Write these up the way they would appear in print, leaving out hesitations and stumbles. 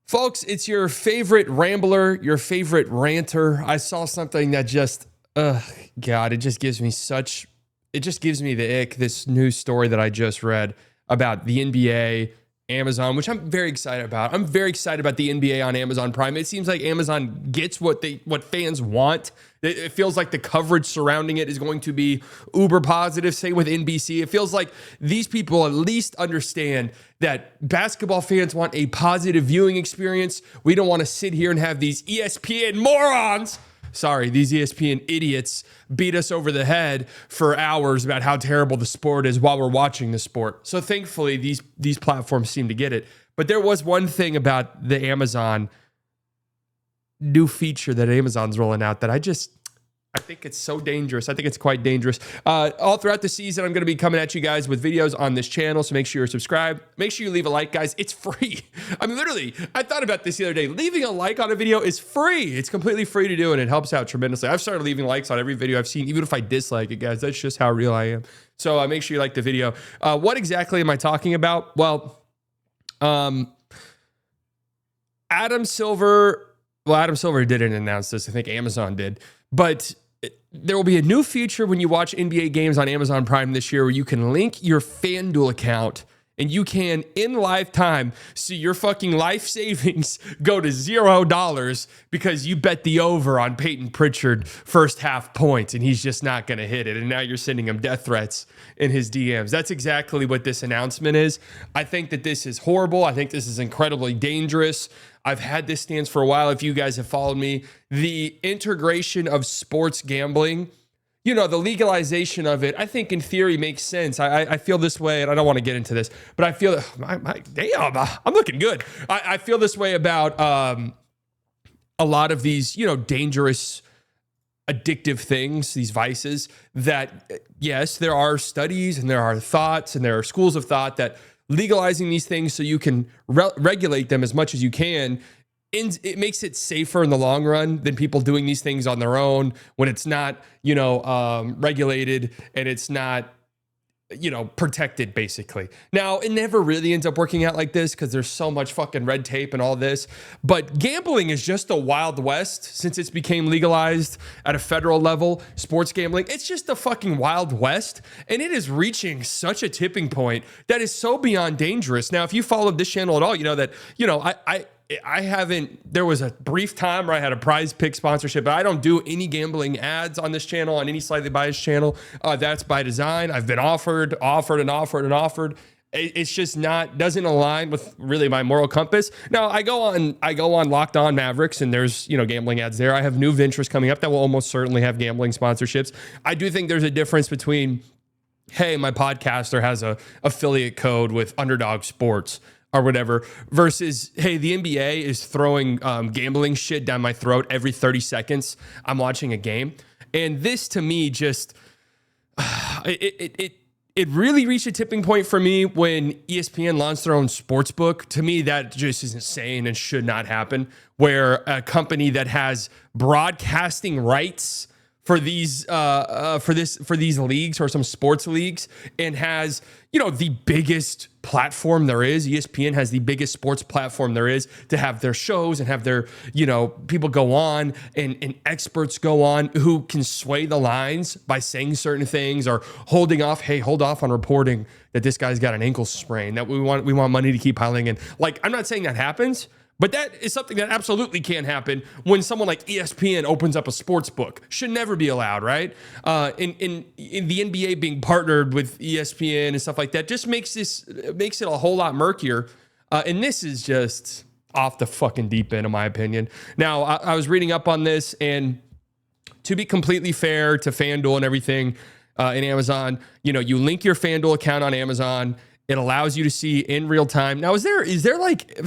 Folks, it's your favorite rambler, your favorite ranter. I saw something that just, God, it just gives me the ick. This news story that I just read about the NBA, Amazon, which I'm very excited about. I'm very excited about the NBA on Amazon Prime. It seems like Amazon gets what fans want. It feels like the coverage surrounding it is going to be uber positive. Same with NBC. It feels like these people at least understand that basketball fans want a positive viewing experience. We don't want to sit here and have these ESPN morons, these ESPN idiots beat us over the head for hours about how terrible the sport is while we're watching the sport. So thankfully, these platforms seem to get it. But there was one thing about the Amazon new feature that Amazon's rolling out that I think it's so dangerous. I think it's quite dangerous. All throughout the season, I'm going to be coming at you guys with videos on this channel, so make sure you're subscribed. Make sure you leave a like, guys. It's free. I mean, literally, I thought about this the other day. Leaving a like on a video is free. It's completely free to do, and it helps out tremendously. I've started leaving likes on every video I've seen, even if I dislike it, guys. That's just how real I am. So make sure you like the video. What exactly am I talking about? Well, Adam Silver didn't announce this. I think Amazon did. But there will be a new feature when you watch NBA games on Amazon Prime this year where you can link your FanDuel account and you can, in live time, see your fucking life savings go to $0 because you bet the over on Peyton Pritchard first half points and he's just not going to hit it. And now you're sending him death threats in his DMs. That's exactly what this announcement is. I think that this is horrible. I think this is incredibly dangerous. I've had this stance for a while. If you guys have followed me, the integration of sports gambling, the legalization of it, I think in theory makes sense. I feel this way, and I don't want to get into this, but I feel damn, I'm looking good. I feel this way about a lot of these, dangerous, addictive things, these vices that, yes, there are studies and there are thoughts and there are schools of thought that legalizing these things so you can regulate them as much as you can, it makes it safer in the long run than people doing these things on their own when it's not, regulated and it's not, protected, basically. Now, it never really ends up working out like this because there's so much fucking red tape and all this. But gambling is just a wild west since it's became legalized at a federal level. Sports gambling, it's just a fucking wild west. And it is reaching such a tipping point that is so beyond dangerous. Now, if you followed this channel at all, you know that, I haven't, there was a brief time where I had a Prize Pick sponsorship, but I don't do any gambling ads on this channel, on any Slightly Biased channel. That's by design. I've been offered. It's just doesn't align with really my moral compass. Now I go on Locked On Mavericks and there's, gambling ads there. I have new ventures coming up that will almost certainly have gambling sponsorships. I do think there's a difference between, hey, my podcaster has a affiliate code with Underdog Sports or whatever, versus, hey, the NBA is throwing gambling shit down my throat every 30 seconds I'm watching a game. And this, to me, just, it really reached a tipping point for me when ESPN launched their own sports book. To me, that just is insane and should not happen, where a company that has broadcasting rights for these leagues or some sports leagues and has, the biggest platform there is. ESPN has the biggest sports platform there is to have their shows and have their, people go on and experts go on who can sway the lines by saying certain things or hold off on reporting that this guy's got an ankle sprain, that we want money to keep piling in. Like, I'm not saying that happens, but that is something that absolutely can happen when someone like ESPN opens up a sports book. Should never be allowed, right? In the NBA being partnered with ESPN and stuff like that just makes it a whole lot murkier. And this is just off the fucking deep end, in my opinion. Now, I was reading up on this, and to be completely fair to FanDuel and everything in Amazon, you link your FanDuel account on Amazon. It allows you to see in real time. Now,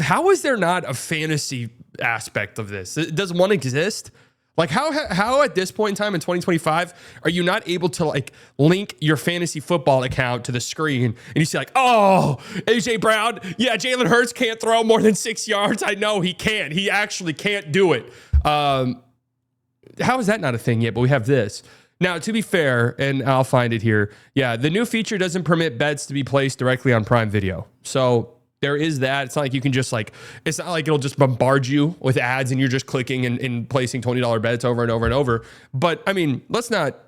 how is there not a fantasy aspect of this? Does one exist? Like, how at this point in time in 2025 are you not able to link your fantasy football account to the screen and you see oh, AJ Brown, yeah, Jalen Hurts can't throw more than 6 yards. I know he can't. He actually can't do it. How is that not a thing yet? But we have this. Now, to be fair, and I'll find it here, yeah, the new feature doesn't permit bets to be placed directly on Prime Video. So There is that. It's not like you can just like, it's not like it'll just bombard you with ads and you're just clicking and placing $20 bets over and over and over. But I mean, let's not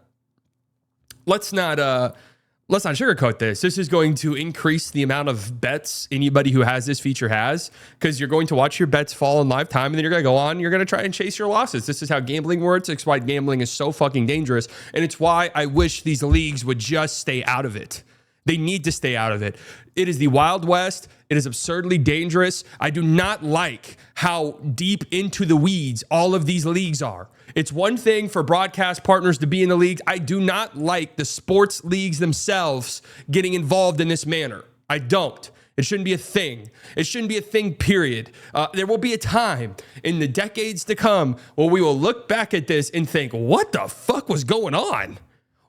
sugarcoat this. This is going to increase the amount of bets anybody who has this feature has, because you're going to watch your bets fall in live time and then you're going to go on, you're going to try and chase your losses. This is how gambling works. It's why gambling is so fucking dangerous. And it's why I wish these leagues would just stay out of it. They need to stay out of it. It is the Wild West. It is absurdly dangerous. I do not like how deep into the weeds all of these leagues are. It's one thing for broadcast partners to be in the leagues. I do not like the sports leagues themselves getting involved in this manner. I don't. It shouldn't be a thing. It shouldn't be a thing, period. There will be a time in the decades to come where we will look back at this and think, what the fuck was going on?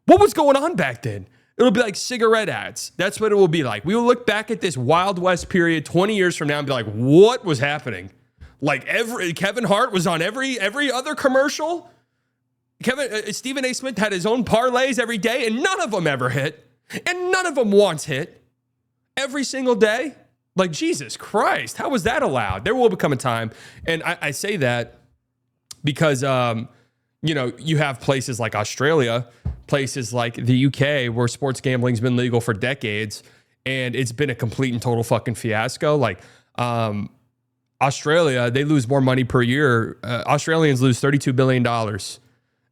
What was going on back then? It'll be like cigarette ads. That's what it will be like. We will look back at this Wild West period 20 years from now and be like, what was happening? Like Kevin Hart was on every other commercial. Stephen A. Smith had his own parlays every day, and none of them ever hit. And none of them once hit. Every single day. Like, Jesus Christ, how was that allowed? There will become a time, and I say that because, you have places like Australia, places like the UK, where sports gambling's been legal for decades, and it's been a complete and total fucking fiasco. Like, Australia, they lose more money per year. Australians lose $32 billion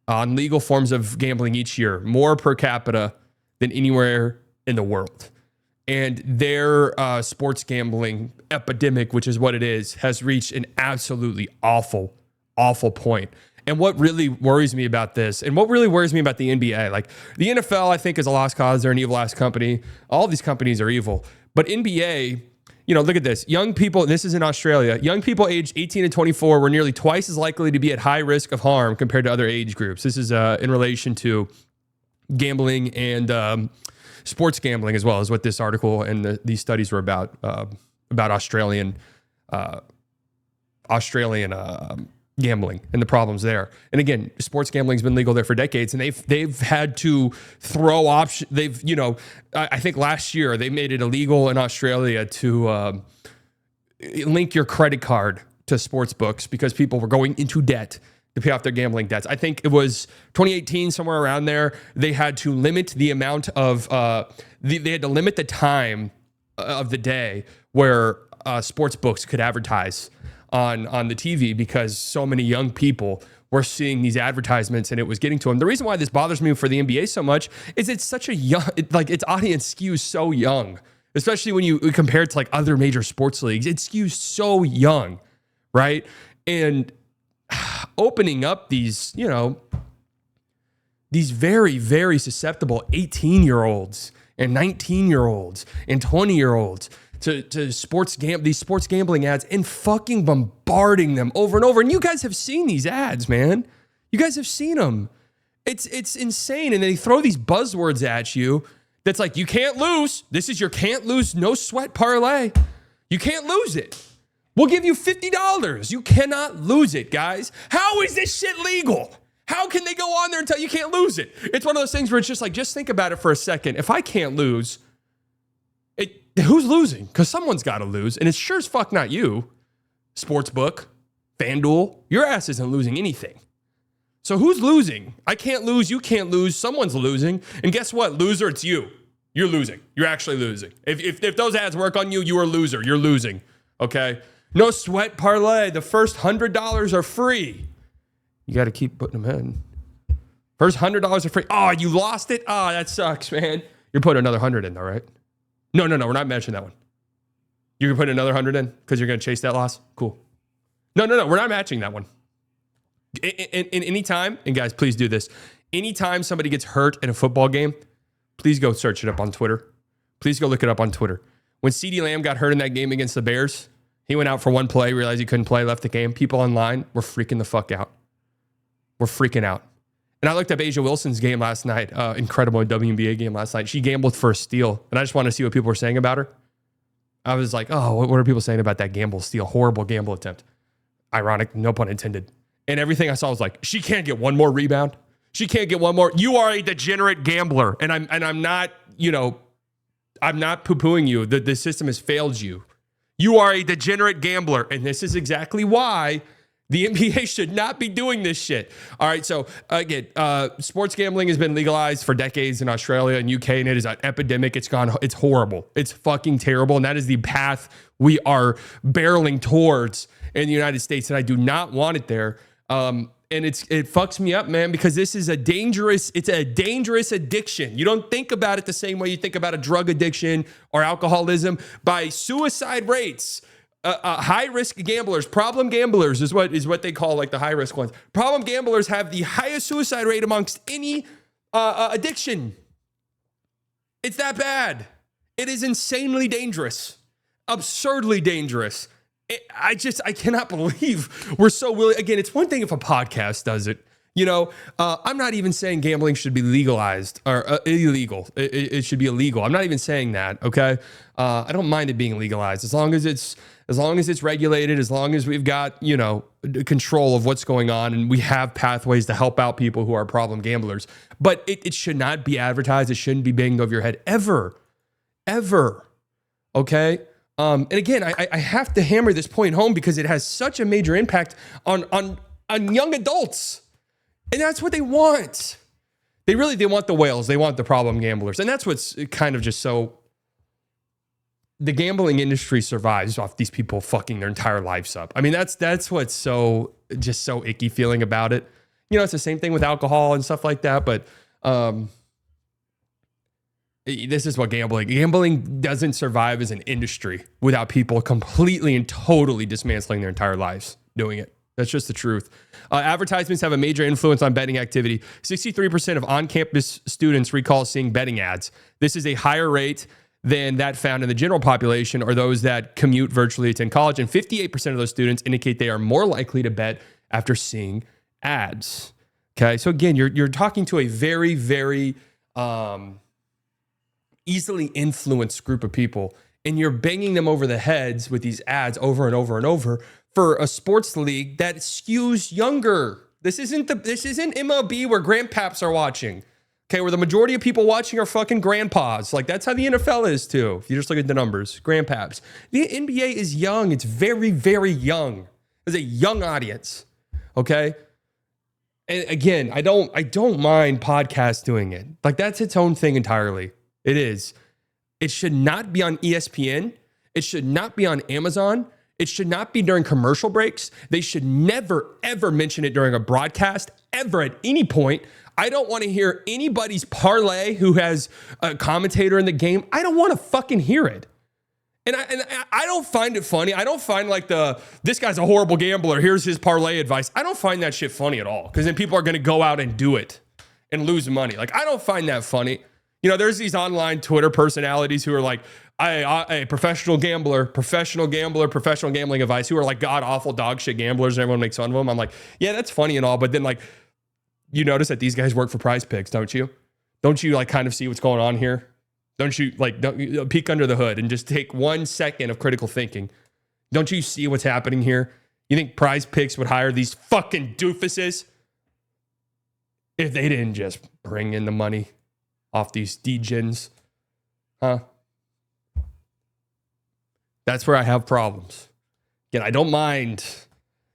on legal forms of gambling each year, more per capita than anywhere in the world. And their sports gambling epidemic, which is what it is, has reached an absolutely awful, awful point. And what really worries me about this, and what really worries me about the NBA, like the NFL, I think is a lost cause. They're an evil ass company. All these companies are evil. But NBA, look at this. Young people, this is in Australia, young people aged 18 to 24 were nearly twice as likely to be at high risk of harm compared to other age groups. This is in relation to gambling and sports gambling as well, is what this article and these studies were about Australian gambling and the problems there. And again, sports gambling has been legal there for decades, and they've had to throw options. I think last year they made it illegal in Australia to link your credit card to sports books because people were going into debt to pay off their gambling debts. I think it was 2018, somewhere around there. They had to limit the amount of they had to limit the time of the day where sports books could advertise on the TV because so many young people were seeing these advertisements and it was getting to them. The reason why this bothers me for the NBA so much is it's such a young, its audience skews so young, especially when you compare it to like other major sports leagues. It skews so young, right? And opening up these, these very, very susceptible 18-year-olds and 19-year-olds and 20-year-olds to these sports gambling ads and fucking bombarding them over and over. And you guys have seen these ads, man. You guys have seen them. It's insane. And they throw these buzzwords at you that's like, you can't lose. This is your can't lose, no sweat parlay. You can't lose it. We'll give you $50. You cannot lose it, guys. How is this shit legal? How can they go on there and tell you can't lose it? It's one of those things where it's just like, just think about it for a second. If I can't lose, who's losing? Because someone's got to lose, and it's sure as fuck not you. Sportsbook, FanDuel, your ass isn't losing anything. So who's losing? I can't lose, you can't lose, someone's losing. And guess what, loser, it's you. You're losing. You're actually losing. If those ads work on you, you are a loser. You're losing, okay? No sweat parlay. The first $100 are free. You got to keep putting them in. First $100 are free. Oh, you lost it? Oh, that sucks, man. You're putting another 100 in though, right? No, we're not mentioning that one. You're going to put another 100 in because you're going to chase that loss? Cool. No, we're not matching that one. In any time, and guys, please do this. Anytime somebody gets hurt in a football game, please go search it up on Twitter. Please go look it up on Twitter. When CeeDee Lamb got hurt in that game against the Bears, he went out for one play, realized he couldn't play, left the game. People online were freaking the fuck out. We're freaking out. And I looked up Asia Wilson's game last night, incredible WNBA game last night. She gambled for a steal, and I just wanted to see what people were saying about her. I was like, oh, what are people saying about that gamble steal? Horrible gamble attempt. Ironic, no pun intended. And everything I saw was like, she can't get one more rebound. She can't get one more. You are a degenerate gambler, and I'm not, I'm not poo-pooing you. The system has failed you. You are a degenerate gambler. And this is exactly why the NBA should not be doing this shit. All right, so again, sports gambling has been legalized for decades in Australia and UK, and it is an epidemic. It's horrible. It's fucking terrible, and that is the path we are barreling towards in the United States, and I do not want it there. And it fucks me up, man, because this is a dangerous addiction. You don't think about it the same way you think about a drug addiction or alcoholism. By suicide rates, high risk gamblers, problem gamblers is what they call like the high risk ones. Problem gamblers have the highest suicide rate amongst any addiction. It's that bad. It is insanely dangerous, absurdly dangerous. I cannot believe we're so willing. Again, it's one thing if a podcast does it. You know, I'm not even saying gambling should be legalized or illegal. It should be illegal. I'm not even saying that. Okay, I don't mind it being legalized as long as it's regulated. As long as we've got control of what's going on and we have pathways to help out people who are problem gamblers. But it should not be advertised. It shouldn't be banged over your head ever. Okay. And again, I have to hammer this point home because it has such a major impact on young adults. And that's what they want. They want the whales. They want the problem gamblers. And that's what's kind of just so... The gambling industry survives off these people fucking their entire lives up. I mean, that's what's so icky feeling about it. It's the same thing with alcohol and stuff like that. But this is what gambling doesn't survive as an industry without people completely and totally dismantling their entire lives doing it. That's just the truth. Advertisements have a major influence on betting activity. 63% of on-campus students recall seeing betting ads. This is a higher rate than that found in the general population or those that commute virtually attend college. And 58% of those students indicate they are more likely to bet after seeing ads. Okay, so again, you're talking to a very, very easily influenced group of people, and you're banging them over the heads with these ads over and over and over for a sports league that skews younger. This isn't MLB where grandpaps are watching. Okay, where the majority of people watching are fucking grandpas. Like, that's how the NFL is too. If you just look at the numbers, grandpaps. The NBA is young. It's very, very young. It's a young audience. Okay. And again, I don't mind podcasts doing it. Like, that's its own thing entirely. It is. It should not be on ESPN. It should not be on Amazon. It should not be during commercial breaks. They should never, ever mention it during a broadcast, ever at any point. I don't want to hear anybody's parlay who has a commentator in the game. I don't want to fucking hear it. And I don't find it funny. I don't find like this guy's a horrible gambler, here's his parlay advice. I don't find that shit funny at all, because then people are going to go out and do it and lose money. Like, I don't find that funny. There's these online Twitter personalities who are like, a professional gambling advice, who are like god awful dog shit gamblers, and everyone makes fun of them. I'm like, yeah, that's funny and all, but then like, you notice that these guys work for Prize Picks, don't you? Don't you like kind of see what's going on here? Don't you peek under the hood and just take 1 second of critical thinking? Don't you see what's happening here? You think Prize Picks would hire these fucking doofuses if they didn't just bring in the money off these degens? Huh? That's where I have problems. Again, I don't mind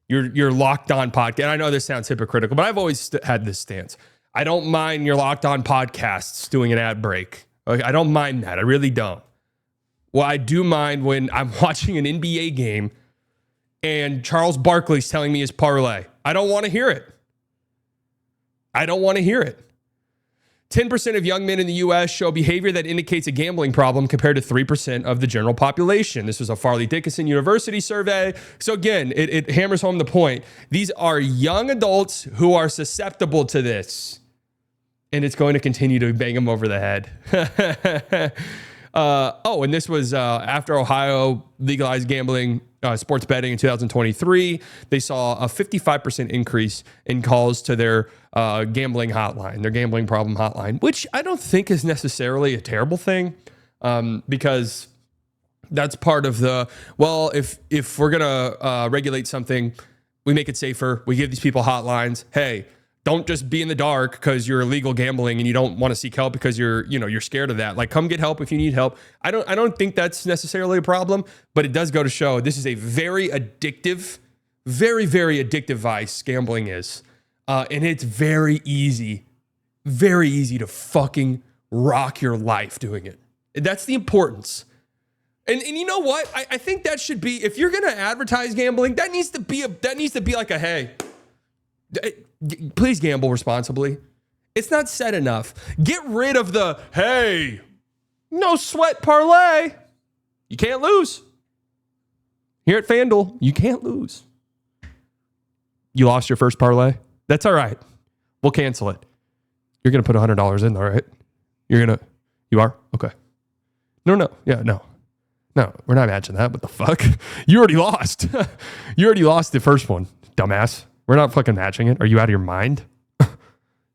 your Locked On podcast. I know this sounds hypocritical, but I've always had this stance. I don't mind your Locked On podcasts doing an ad break. I don't mind that. I really don't. Well, I do mind when I'm watching an NBA game and Charles Barkley's telling me his parlay. I don't want to hear it. 10% of young men in the U.S. show behavior that indicates a gambling problem compared to 3% of the general population. This was a Farley Dickinson University survey. So again, it hammers home the point. These are young adults who are susceptible to this. And it's going to continue to bang them over the head. And this was after Ohio legalized gambling, sports betting in 2023. They saw a 55% increase in calls to their gambling hotline, their gambling problem hotline, which I don't think is necessarily a terrible thing, because that's part of if we're going to regulate something, we make it safer. We give these people hotlines. Hey, don't just be in the dark because you're illegal gambling and you don't want to seek help because you're scared of that. Like, come get help if you need help. I don't think that's necessarily a problem, but it does go to show this is a very addictive, very, very addictive vice. Gambling is, and it's very easy to fucking rock your life doing it. And that's the importance. And you know what? I think that should be, if you're gonna advertise gambling, that needs to be like a, hey, please gamble responsibly. It's not said enough. Get rid of the, hey, no sweat parlay. You can't lose. Here at FanDuel, you can't lose. You lost your first parlay? That's all right. We'll cancel it. You're going to put $100 in though, right? You are? Okay. No. Yeah, no. No, we're not matching that. What the fuck? You already lost. You already lost the first one, dumbass. We're not fucking matching it. Are you out of your mind?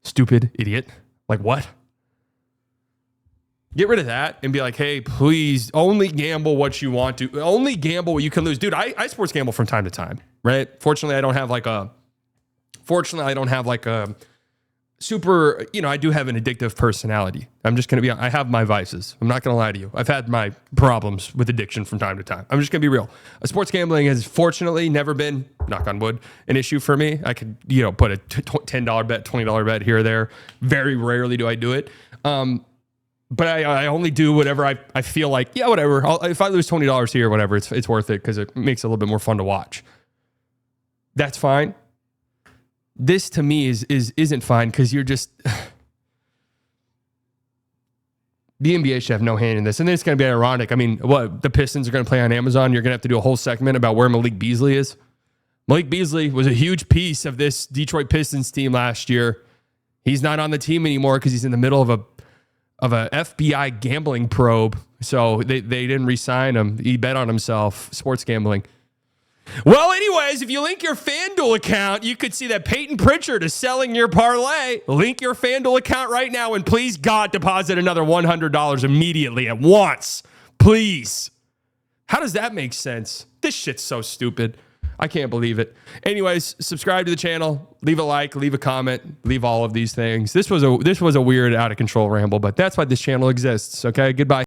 Stupid idiot. Like what? Get rid of that and be like, hey, please only gamble what you want to. Only gamble what you can lose. Dude, I sports gamble from time to time, right? Fortunately, I don't have like a super, I do have an addictive personality. I'm just going to I have my vices. I'm not going to lie to you. I've had my problems with addiction from time to time. I'm just going to be real. Sports gambling has fortunately never been, knock on wood, an issue for me. I could, put a $10 bet, $20 bet here or there. Very rarely do I do it. But I only do whatever I feel like, yeah, whatever. If I lose $20 here, whatever, it's worth it because it makes it a little bit more fun to watch. That's fine. This to me isn't fine because you're just the NBA should have no hand in this. And then it's going to be ironic. I mean, what, the Pistons are going to play on Amazon? You're going to have to do a whole segment about where Malik Beasley is. Malik Beasley was a huge piece of this Detroit Pistons team last year. He's not on the team anymore because he's in the middle of a FBI gambling probe. So they didn't re-sign him. He bet on himself, sports gambling. Well, anyways, if you link your FanDuel account, you could see that Peyton Pritchard is selling your parlay. Link your FanDuel account right now and please, God, deposit another $100 immediately at once. Please. How does that make sense? This shit's so stupid. I can't believe it. Anyways, subscribe to the channel, leave a like, leave a comment, leave all of these things. This was a weird, out of control ramble, but that's why this channel exists. Okay, goodbye.